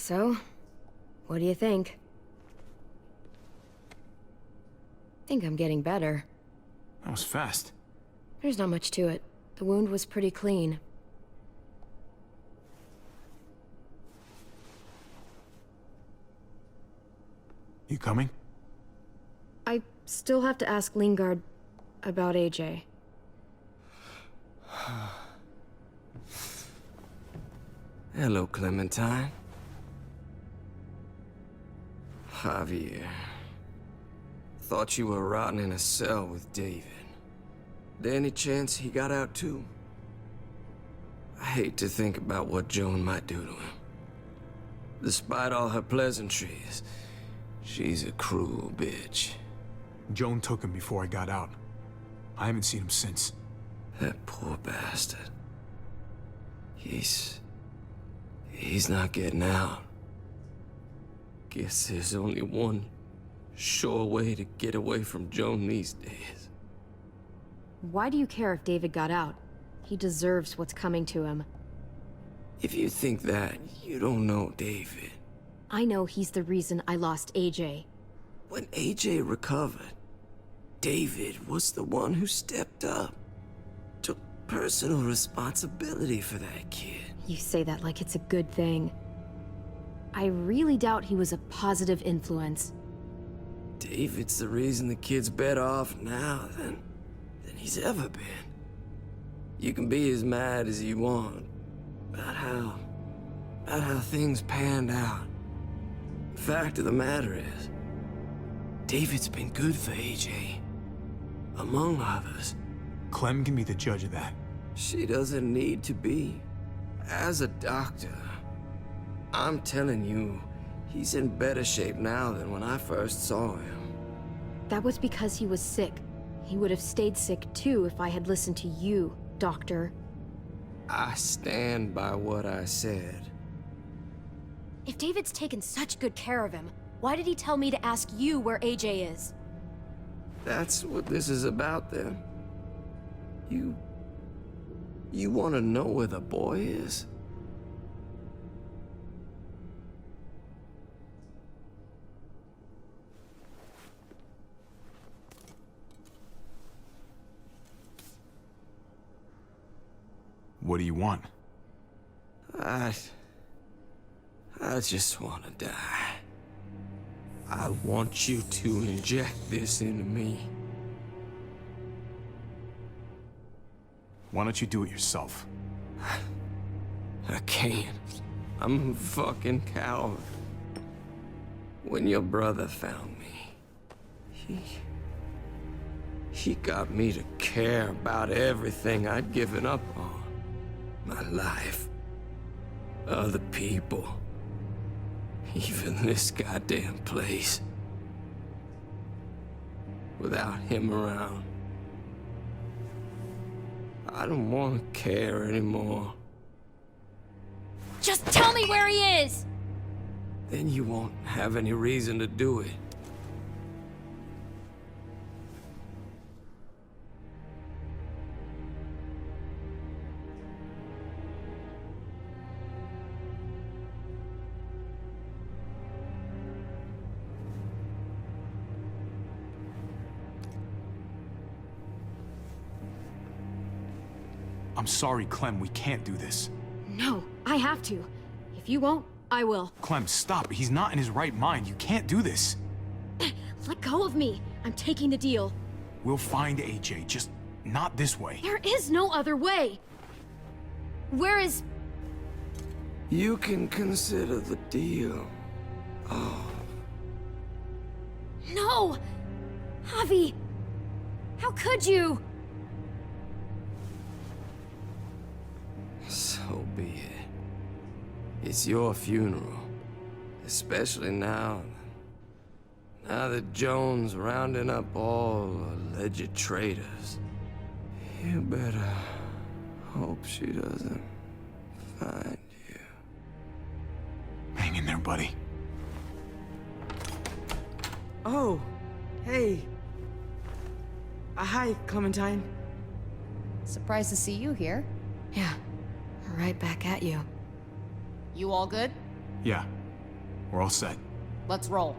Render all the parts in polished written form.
So, what do you think? Think I'm getting better. That was fast. There's not much to it. The wound was pretty clean. You coming? I still have to ask Lingard about AJ. Hello, Clementine. Javier. Thought you were rotting in a cell with David. There any chance he got out too? I hate to think about what Joan might do to him. Despite all her pleasantries, she's a cruel bitch. Joan took him before I got out. I haven't seen him since. That poor bastard. He's not getting out. Guess there's only one sure way to get away from Joan these days. Why do you care if David got out? He deserves what's coming to him. If you think that, you don't know David. I know he's the reason I lost AJ. When AJ recovered, David was the one who stepped up. Took personal responsibility for that kid. You say that like it's a good thing. I really doubt he was a positive influence. David's the reason the kid's better off now than he's ever been. You can be as mad as you want about how things panned out. The fact of the matter is, David's been good for AJ, among others. Clem can be the judge of that. She doesn't need to be. As a doctor, I'm telling you, he's in better shape now than when I first saw him. That was because he was sick. He would have stayed sick too if I had listened to you, Doctor. I stand by what I said. If David's taken such good care of him, why did he tell me to ask you where AJ is? That's what this is about, then. You want to know where the boy is? What do you want? I just want to die. I want you to inject this into me. Why don't you do it yourself? I can't. I'm a fucking coward. When your brother found me, he got me to care about everything I'd given up on. My life, other people, even this goddamn place. Without him around, I don't want to care anymore. Just tell me where he is! Then you won't have any reason to do it. I'm sorry, Clem, we can't do this. No, I have to. If you won't, I will. Clem, stop. He's not in his right mind. You can't do this. Let go of me. I'm taking the deal. We'll find AJ, just not this way. There is no other way. Where is... You can consider the deal. Oh. No! Javi! How could you? So be it. It's your funeral. Especially now. Now that Joan's rounding up all alleged traitors. You better hope she doesn't find you. Hang in there, buddy. Oh, hey. Hi, Clementine. Surprised to see you here. Yeah, right back at you. You all good? Yeah, We're all set. Let's roll.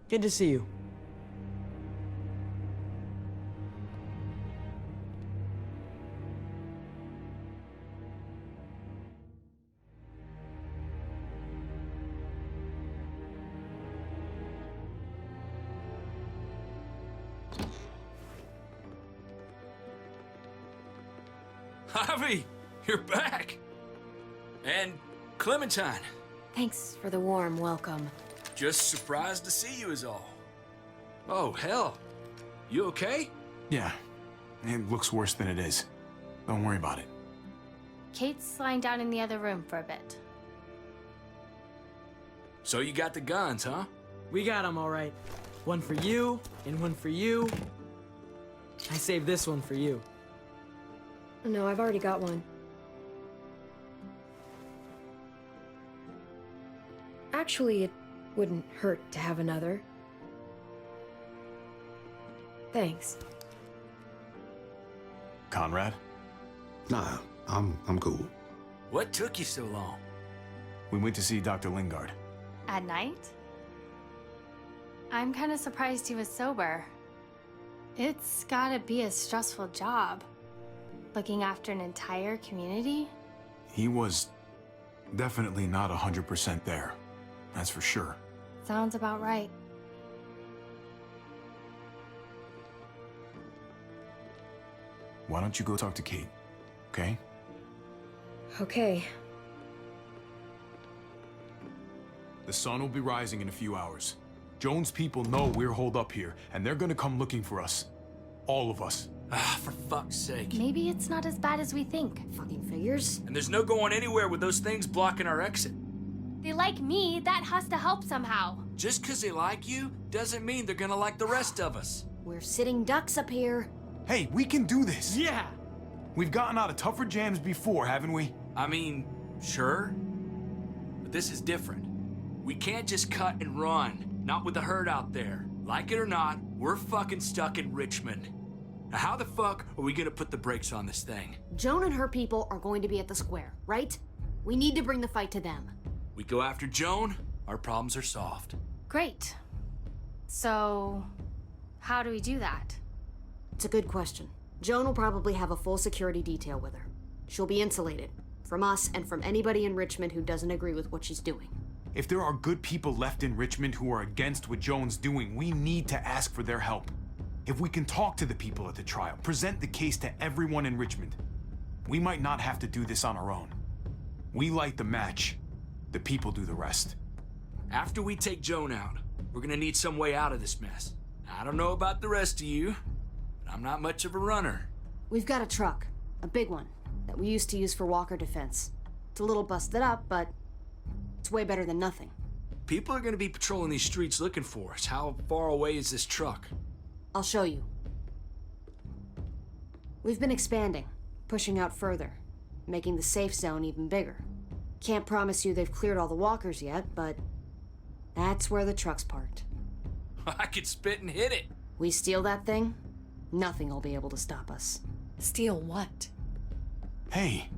Good to see you. Javi, you're back. And Clementine. Thanks for the warm welcome. Just surprised to see you is all. Oh, hell. You okay? Yeah. It looks worse than it is. Don't worry about it. Kate's lying down in the other room for a bit. So you got the guns, huh? We got them all right. One for you, and one for you. I saved this one for you. No, I've already got one. Actually, it wouldn't hurt to have another. Thanks. Conrad? Nah, I'm cool. What took you so long? We went to see Dr. Lingard. At night? I'm kind of surprised he was sober. It's gotta be a stressful job. Looking after an entire community? He was definitely not 100% there. That's for sure. Sounds about right. Why don't you go talk to Kate, okay? Okay. The sun will be rising in a few hours. Jones' people know we're holed up here, and they're gonna come looking for us. All of us. Ah, for fuck's sake. Maybe it's not as bad as we think. Fucking figures. And there's no going anywhere with those things blocking our exit. They like me, that has to help somehow. Just 'cause they like you doesn't mean they're gonna like the rest of us. We're sitting ducks up here. Hey, we can do this! Yeah! We've gotten out of tougher jams before, haven't we? I mean, sure. But this is different. We can't just cut and run. Not with the herd out there. Like it or not, we're fucking stuck in Richmond. Now how the fuck are we gonna put the brakes on this thing? Joan and her people are going to be at the square, right? We need to bring the fight to them. We go after Joan, our problems are solved. Great. So, how do we do that? It's a good question. Joan will probably have a full security detail with her. She'll be insulated. From us and from anybody in Richmond who doesn't agree with what she's doing. If there are good people left in Richmond who are against what Joan's doing, we need to ask for their help. If we can talk to the people at the trial, present the case to everyone in Richmond, we might not have to do this on our own. We light the match, the people do the rest. After we take Joan out, we're gonna need some way out of this mess. I don't know about the rest of you, but I'm not much of a runner. We've got a truck. A big one. That we used to use for walker defense. It's a little busted up, but it's way better than nothing. People are gonna be patrolling these streets looking for us. How far away is this truck? I'll show you. We've been expanding, pushing out further, making the safe zone even bigger. Can't promise you they've cleared all the walkers yet, but that's where the truck's parked. I could spit and hit it. We steal that thing, nothing will be able to stop us. Steal what? Hey,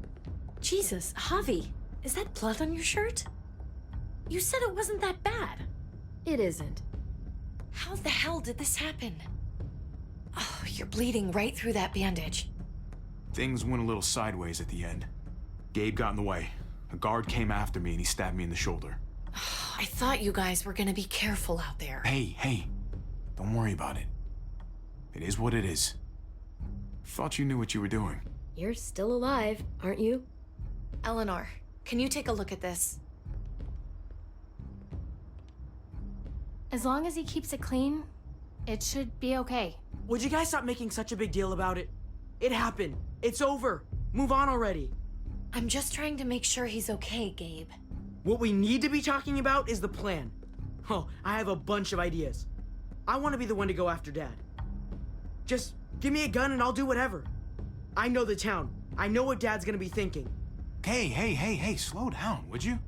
Jesus, Javi, is that blood on your shirt? You said it wasn't that bad. It isn't. How the hell did this happen? Oh, you're bleeding right through that bandage. things went a little sideways at the end. Gabe got in the way. A guard came after me and he stabbed me in the shoulder. I thought you guys were gonna be careful out there. Hey, don't worry about it. It is what it is. Thought you knew what you were doing. You're still alive, aren't you? Eleanor, can you take a look at this? As long as he keeps it clean, it should be okay. Would you guys stop making such a big deal about it? It happened. It's over. Move on already. I'm just trying to make sure he's okay, Gabe. What we need to be talking about is the plan. Oh, I have a bunch of ideas. I want to be the one to go after Dad. Just give me a gun and I'll do whatever. I know the town. I know what Dad's gonna be thinking. Hey, slow down, would you?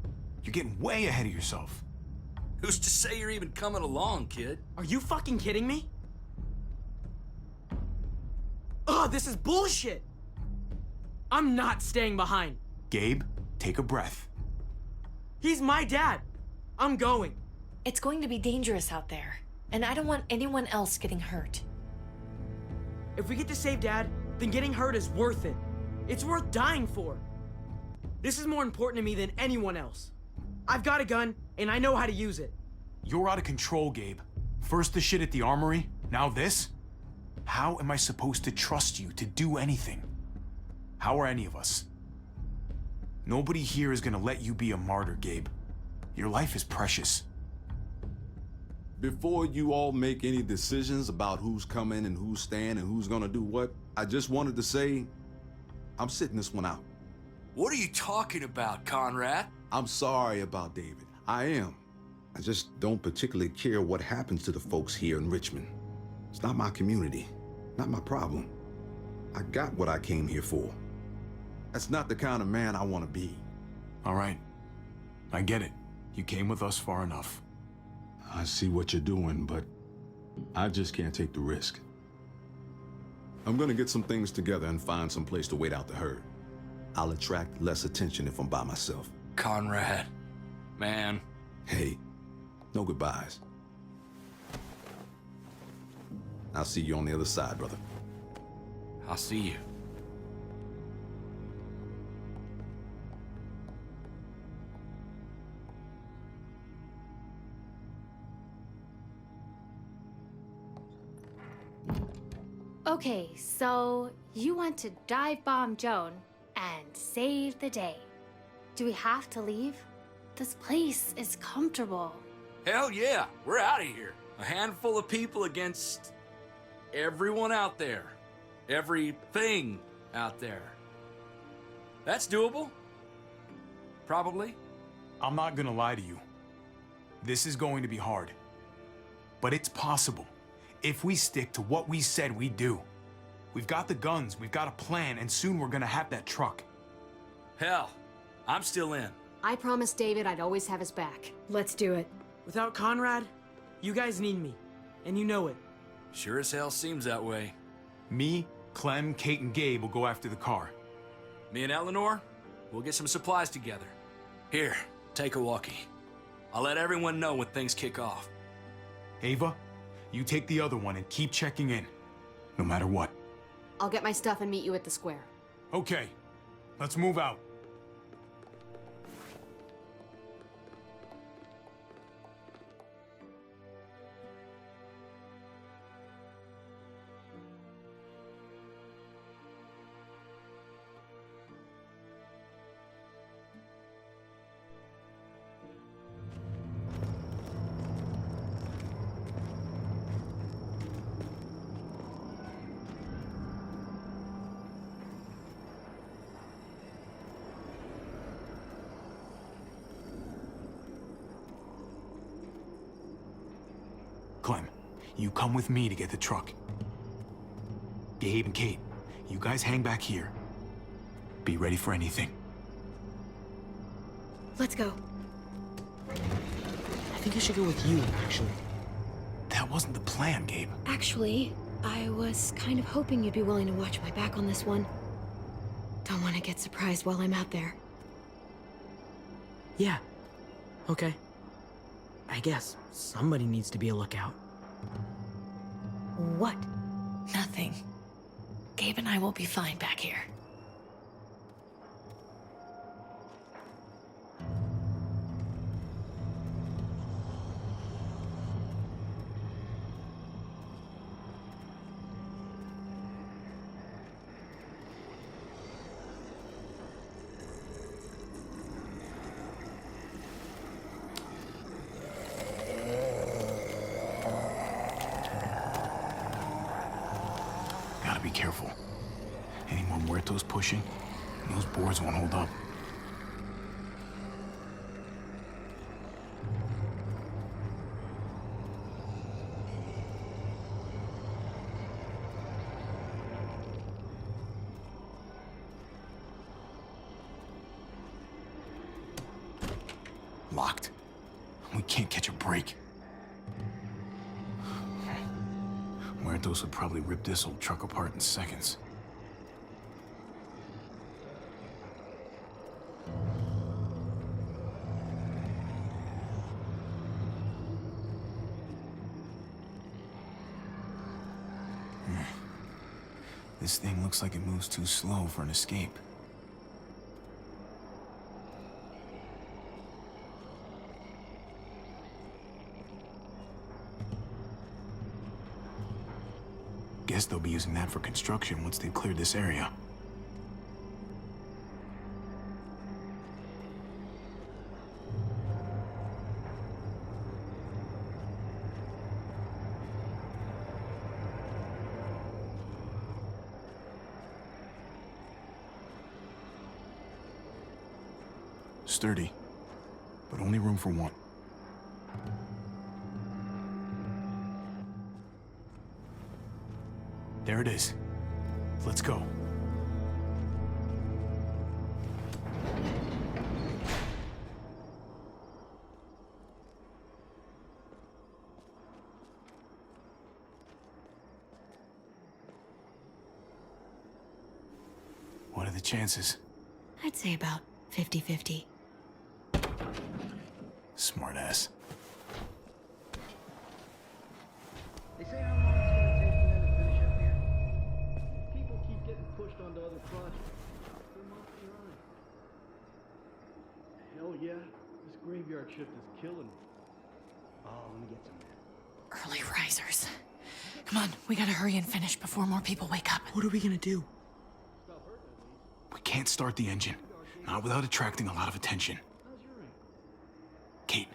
You're getting way ahead of yourself. Who's to say you're even coming along, kid? Are you fucking kidding me? Ugh, this is bullshit! I'm not staying behind. Gabe, Take a breath. He's my dad. I'm going. It's going to be dangerous out there, and I don't want anyone else getting hurt. If we get to save Dad, then getting hurt is worth it. It's worth dying for. This is more important to me than anyone else. I've got a gun, and I know how to use it. You're out of control, Gabe. First the shit at the armory, now this? How am I supposed to trust you to do anything? How are any of us? Nobody here is gonna let you be a martyr, Gabe. Your life is precious. Before you all make any decisions about who's coming and who's staying and who's gonna do what, I just wanted to say, I'm sitting this one out. What are you talking about, Conrad? I'm sorry about David. I am. I just don't particularly care what happens to the folks here in Richmond. It's not my community, not my problem. I got what I came here for. That's not the kind of man I want to be. All right. I get it. You came with us far enough. I see what you're doing, but I just can't take the risk. I'm gonna get some things together and find some place to wait out the herd. I'll attract less attention if I'm by myself. Conrad, man. Hey, no goodbyes. I'll see you on the other side, brother. I'll see you. Okay, so you want to dive bomb Joan and save the day. Do we have to leave? This place is comfortable. Hell yeah, we're out of here. A handful of people against everyone out there. Everything out there. That's doable. Probably. I'm not gonna lie to you. This is going to be hard. But it's possible. If we stick to what we said we'd do. We've got the guns, we've got a plan, and soon we're gonna have that truck. Hell, I'm still in. I promised David I'd always have his back. Let's do it. Without Conrad, you guys need me, and you know it. Sure as hell seems that way. Me, Clem, Kate, and Gabe will go after the car. Me and Eleanor, we'll get some supplies together. Here, take a walkie. I'll let everyone know when things kick off. Ava, you take the other one and keep checking in, no matter what. I'll get my stuff and meet you at the square. Okay, let's move out. Clem, you come with me to get the truck. Gabe and Kate, you guys hang back here. Be ready for anything. Let's go. I think I should go with you, actually. That wasn't the plan, Gabe. Actually, I was kind of hoping you'd be willing to watch my back on this one. Don't want to get surprised while I'm out there. Yeah. Okay. I guess somebody needs to be a lookout. What? Nothing. Gabe and I will be fine back here. Gotta be careful. Any more muertos pushing, and those boards won't hold up. Locked. We can't catch a break. Muertos would probably rip this old truck apart in seconds. This thing looks like it moves too slow for an escape. Guess they'll be using that for construction once they've cleared this area. Sturdy, but only room for one. There it is. Let's go. What are the chances? I'd say about 50-50. Smartass. They say how long it's gonna take for them to finish up here. People keep getting pushed onto other projects. They're months behind. Hell yeah, this graveyard shift is killing me. Oh, let me get some. Early risers. Come on, we gotta hurry and finish before more people wake up. What are we gonna do? We can't start the engine. Not without attracting a lot of attention. Kate,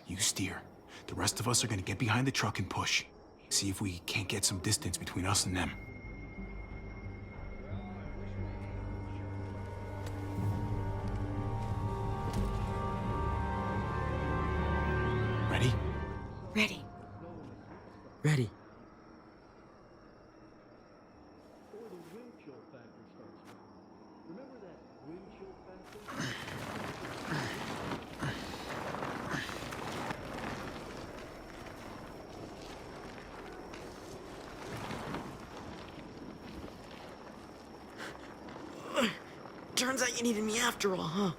you steer. The rest of us are gonna get behind the truck and push. See if we can't get some distance between us and them. Ready? Ready. Ready. Or the wind chill factor starts. Remember that wind chill factor? Turns out you needed me after all, huh?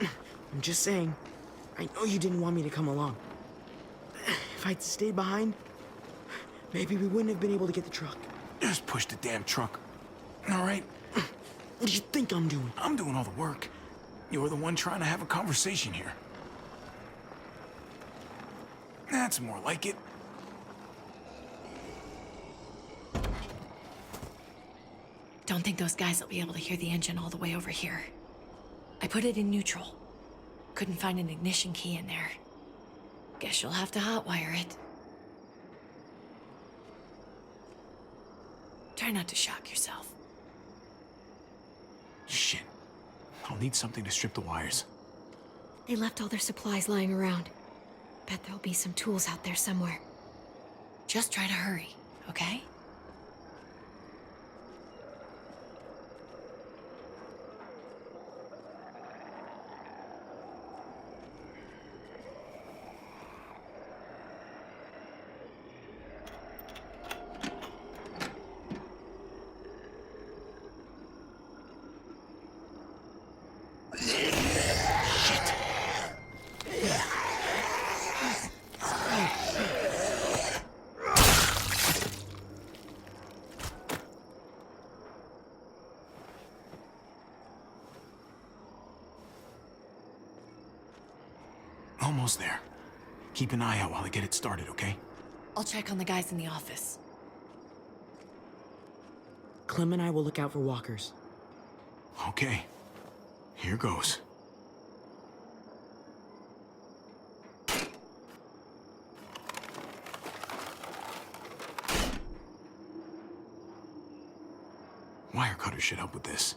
I'm just saying, I know you didn't want me to come along. If I'd stayed behind, maybe we wouldn't have been able to get the truck. Just push the damn truck. All right? What do you think I'm doing? I'm doing all the work. You're the one trying to have a conversation here. That's more like it. Don't think those guys will be able to hear the engine all the way over here. I put it in neutral. Couldn't find an ignition key in there. Guess you'll have to hotwire it. Try not to shock yourself. Shit. I'll need something to strip the wires. They left all their supplies lying around. Bet there'll be some tools out there somewhere. Just try to hurry, okay? Almost there. Keep an eye out while I get it started, okay? I'll check on the guys in the office. Clem and I will look out for walkers. Okay. Here goes. Wire cutter should help with this.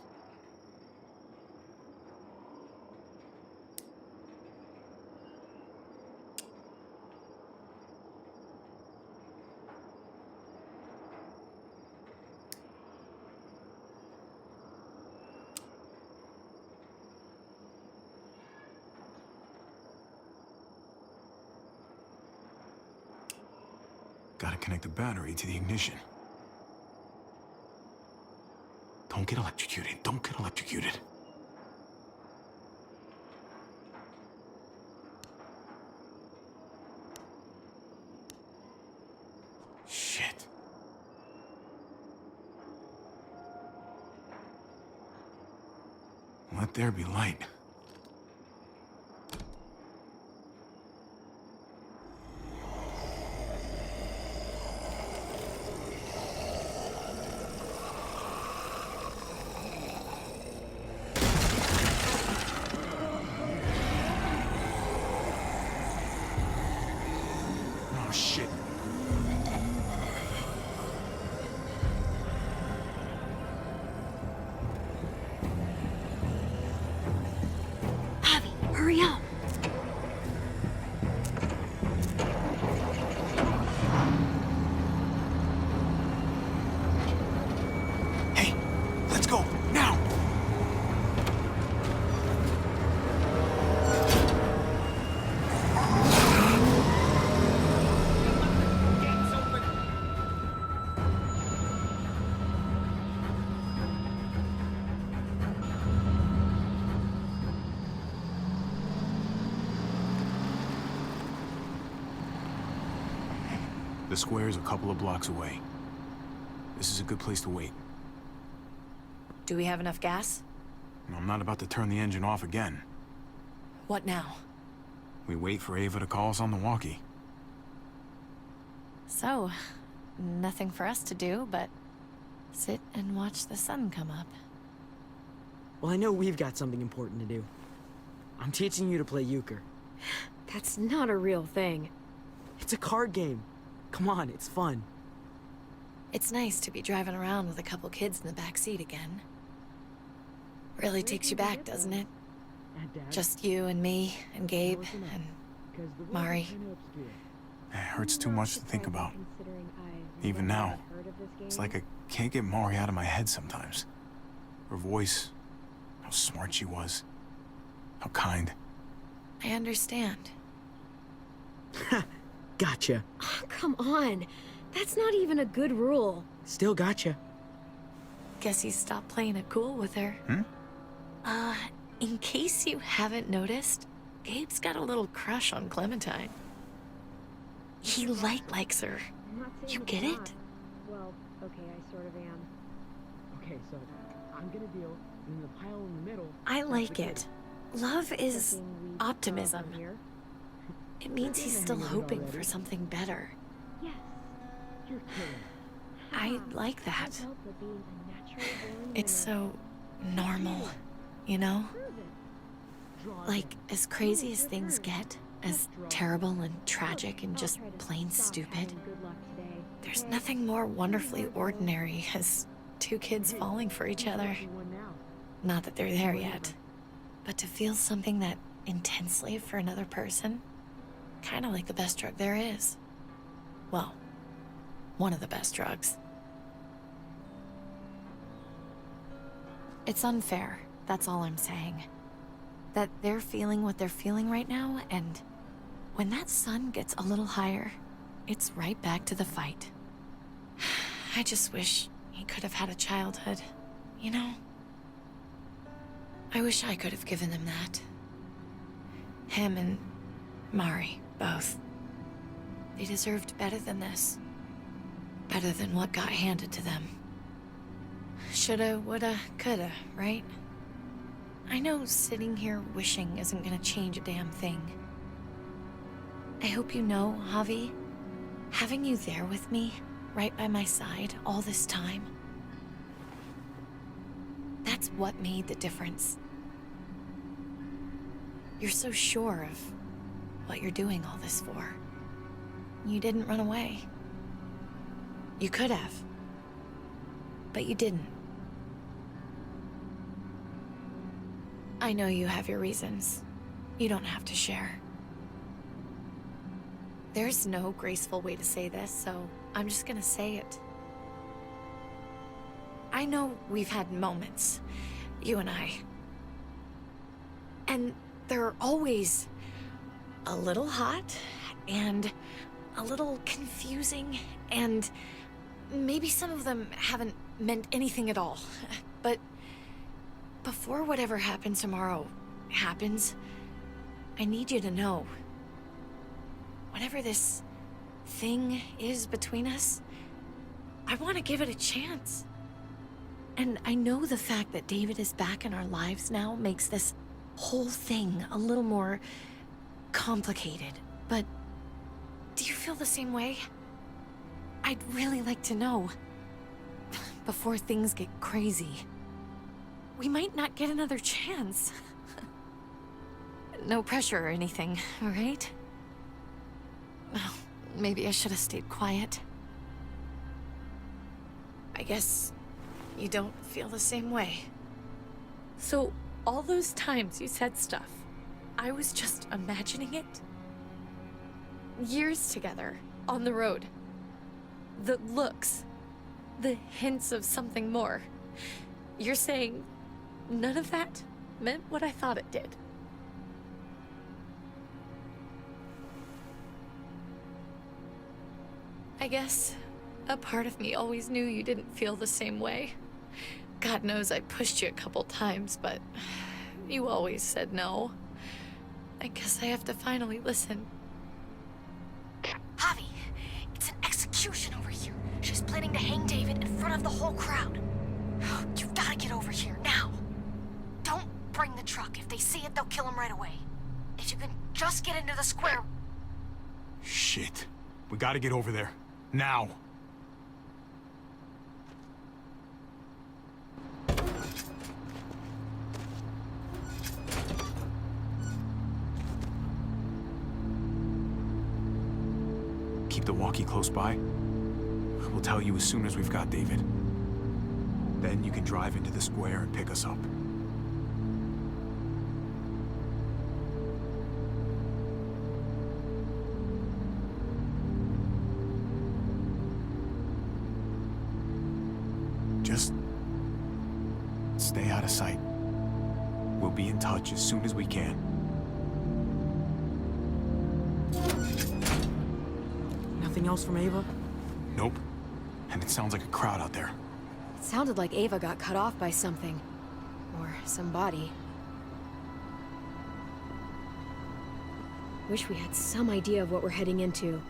Gotta connect the battery to the ignition. Don't get electrocuted. Don't get electrocuted. Shit. Let there be light. Oh, shit. Javi, hurry up. Hey, let's go, now! The square is a couple of blocks away. This is a good place to wait. Do we have enough gas? I'm not about to turn the engine off again. What now? We wait for Ava to call us on the walkie. So, nothing for us to do but sit and watch the sun come up. Well, I know we've got something important to do. I'm teaching you to play euchre. That's not a real thing. It's a card game. Come on, it's fun. It's nice to be driving around with a couple kids in the back seat again. Really takes you back, doesn't it? Just you and me and Gabe and Mari. It hurts too much to think about. Even now, it's like I can't get Mari out of my head sometimes. Her voice, how smart she was, how kind. I understand. Gotcha. Oh, come on. That's not even a good rule. Still gotcha. Guess he stopped playing it cool with her. In case you haven't noticed, Gabe's got a little crush on Clementine. He likes her. You get it? Well, okay, I sort of am. Okay, so I'm gonna deal, and then the pile in the middle. I like it. Love is optimism. It means he's still hoping for something better. Yes. You're kidding. I like that. It's so normal, you know? Like, as crazy as things get, as terrible and tragic and just plain stupid, there's nothing more wonderfully ordinary as two kids falling for each other. Not that they're there yet, but to feel something that intensely for another person, kind of like the best drug there is. Well, one of the best drugs. It's unfair, that's all I'm saying. That they're feeling what they're feeling right now, and when that sun gets a little higher, it's right back to the fight. I just wish he could have had a childhood, you know? I wish I could have given them that. Him and Mari, both. They deserved better than this. Better than what got handed to them. Shoulda, woulda, coulda, right? I know sitting here wishing isn't gonna change a damn thing. I hope you know, Javi, having you there with me, right by my side all this time, that's what made the difference. You're so sure of what you're doing all this for. You didn't run away. You could have, but you didn't. I know you have your reasons. You don't have to share. There's no graceful way to say this, so I'm just gonna say it. I know we've had moments, you and I. And they're always a little hot, and a little confusing, and maybe some of them haven't meant anything at all. But before whatever happens tomorrow happens, I need you to know, whatever this thing is between us, I want to give it a chance. And I know the fact that David is back in our lives now makes this whole thing a little more complicated. But do you feel the same way? I'd really like to know. Before things get crazy. We might not get another chance. No pressure or anything, all right? Oh, maybe I should have stayed quiet. I guess you don't feel the same way. So, all those times you said stuff, I was just imagining it? Years together, on the road. The looks, the hints of something more. You're saying none of that meant what I thought it did? I guess a part of me always knew you didn't feel the same way. God knows I pushed you a couple times, but you always said no. I guess I have to finally listen. Javi, it's an execution over here. She's planning to hang David in front of the whole crowd. You've got to get over here, now. Don't bring the truck. If they see it, they'll kill him right away. If you can just get into the square... Shit. We gotta get over there. Now. Keep the walkie close by. We'll tell you as soon as we've got David. Then you can drive into the square and pick us up. Just stay out of sight. We'll be in touch as soon as we can. Nothing else from Ava? Nope. And it sounds like a crowd out there. It sounded like Ava got cut off by something. Or somebody. Wish we had some idea of what we're heading into.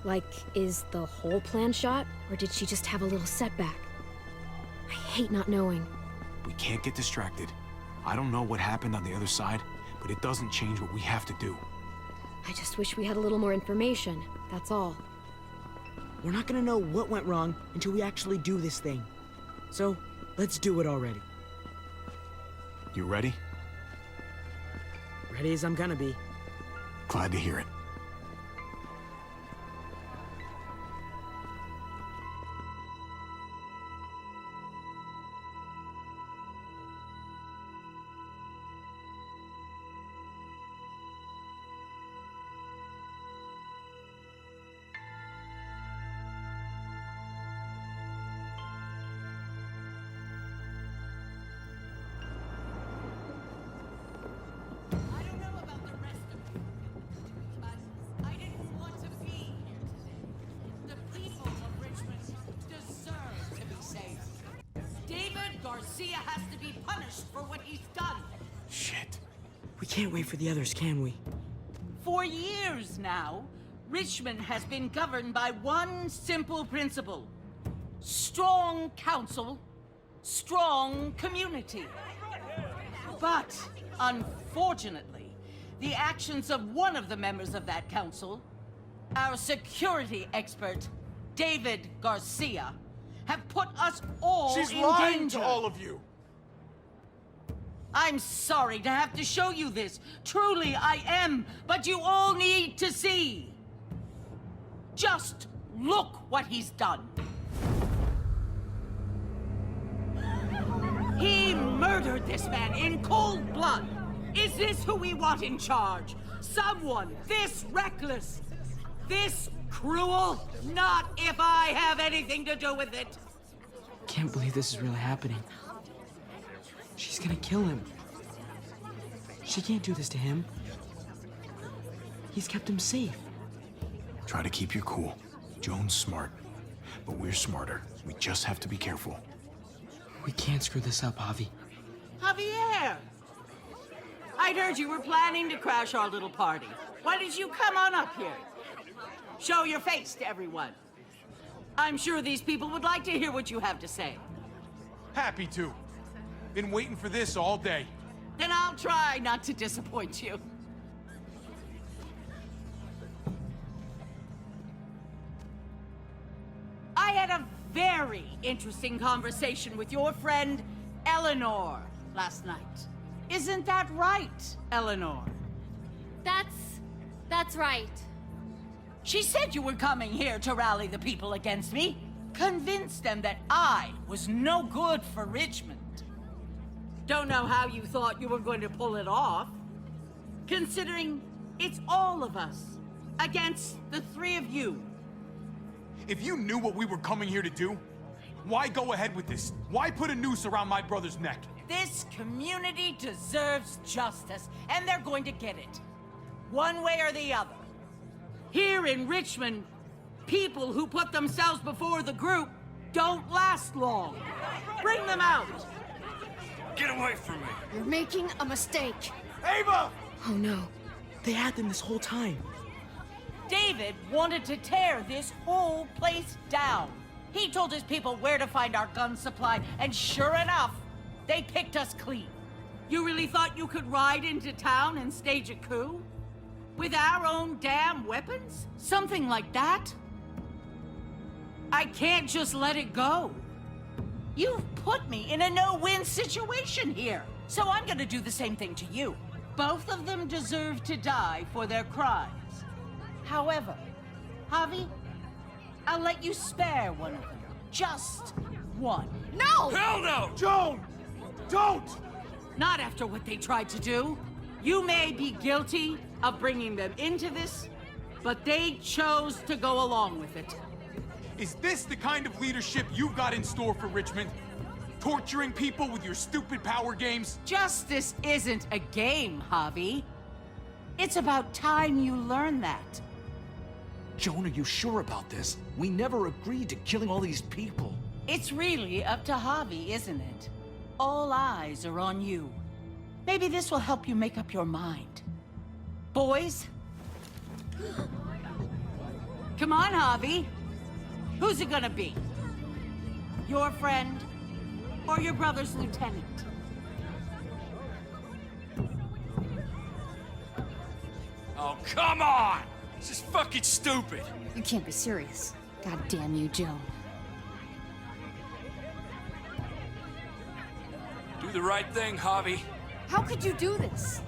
Like, is the whole plan shot? Or did she just have a little setback? I hate not knowing. We can't get distracted. I don't know what happened on the other side, but it doesn't change what we have to do. I just wish we had a little more information, that's all. We're not gonna know what went wrong until we actually do this thing. So, let's do it already. You ready? Ready as I'm gonna be. Glad to hear it. Garcia has to be punished for what he's done. Shit. We can't wait for the others, can we? For years now, Richmond has been governed by one simple principle. Strong council, strong community. But, unfortunately, the actions of one of the members of that council, our security expert, David Garcia, have put us all in danger. She's lying to all of you. I'm sorry to have to show you this. Truly, I am. But you all need to see. Just look what he's done. He murdered this man in cold blood. Is this who we want in charge? Someone this reckless, this cruel? Not if I have anything to do with it. Can't believe this is really happening. She's gonna kill him. She can't do this to him. He's kept him safe. Try to keep your cool. Joan's smart, but we're smarter. We just have to be careful. We can't screw this up, Javi. Javier! I'd heard you were planning to crash our little party. Why did you come on up here? Show your face to everyone. I'm sure these people would like to hear what you have to say. Happy to. Been waiting for this all day. Then I'll try not to disappoint you. I had a very interesting conversation with your friend Eleanor last night. Isn't that right, Eleanor? That's right. She said you were coming here to rally the people against me, convince them that I was no good for Richmond. Don't know how you thought you were going to pull it off, considering it's all of us against the three of you. If you knew what we were coming here to do, why go ahead with this? Why put a noose around my brother's neck? This community deserves justice, and they're going to get it. One way or the other. Here in Richmond, people who put themselves before the group don't last long. Bring them out. Get away from me. You're making a mistake. Ava! Oh no. They had them this whole time. David wanted to tear this whole place down. He told his people where to find our gun supply, and sure enough, they picked us clean. You really thought you could ride into town and stage a coup? With our own damn weapons? Something like that? I can't just let it go. You've put me in a no-win situation here, so I'm gonna do the same thing to you. Both of them deserve to die for their crimes. However, Javi, I'll let you spare one of them. Just one. No! Hell no! Joan! Don't! Not after what they tried to do. You may be guilty of bringing them into this, but they chose to go along with it. Is this the kind of leadership you've got in store for Richmond? Torturing people with your stupid power games? Justice isn't a game, Javi. It's about time you learn that. Joan, are you sure about this? We never agreed to killing all these people. It's really up to Javi, isn't it? All eyes are on you. Maybe this will help you make up your mind. Boys? Come on, Javi. Who's it gonna be? Your friend or your brother's lieutenant? Oh, come on! This is fucking stupid. You can't be serious. God damn you, Joan. Do the right thing, Javi. How could you do this?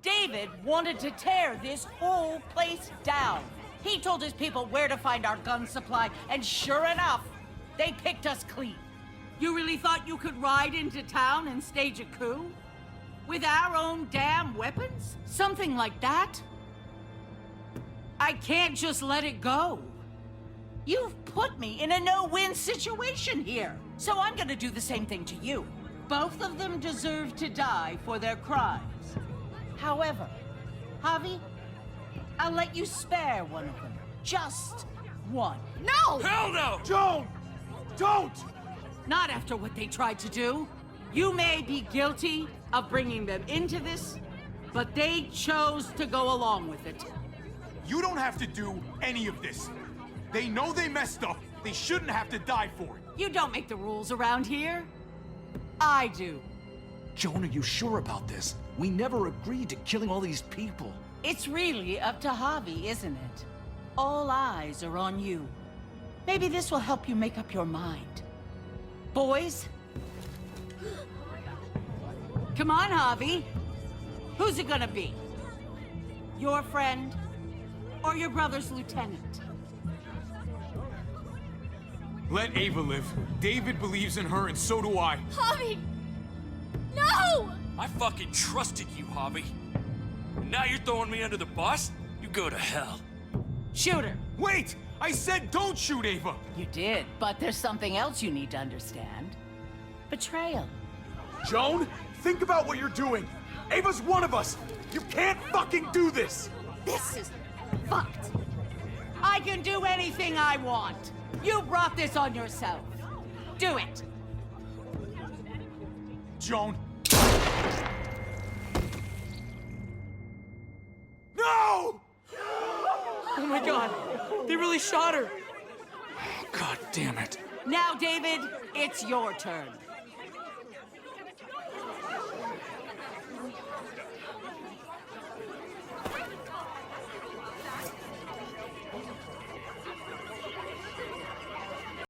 David wanted to tear this whole place down. He told his people where to find our gun supply, and sure enough, they picked us clean. You really thought you could ride into town and stage a coup? With our own damn weapons? Something like that? I can't just let it go. You've put me in a no-win situation here, so I'm gonna do the same thing to you. Both of them deserve to die for their crimes. However, Javi, I'll let you spare one of them. Just one. No! Hell no! Joan! Don't! Not after what they tried to do. You may be guilty of bringing them into this, but they chose to go along with it. You don't have to do any of this. They know they messed up. They shouldn't have to die for it. You don't make the rules around here. I do. Joan, are you sure about this? We never agreed to killing all these people. It's really up to Javi, isn't it? All eyes are on you. Maybe this will help you make up your mind. Boys? Come on, Javi. Who's it gonna be? Your friend or your brother's lieutenant? Let Ava live. David believes in her, and so do I. Javi! No! I fucking trusted you, Javi. And now you're throwing me under the bus? You go to hell. Shoot her. Wait! I said don't shoot Ava! You did, but there's something else you need to understand. Betrayal. Joan, think about what you're doing. Ava's one of us. You can't fucking do this! This is fucked. I can do anything I want. You brought this on yourself. Do it. Joan! No! Oh my god, they really shot her. God damn it. Now, David, it's your turn.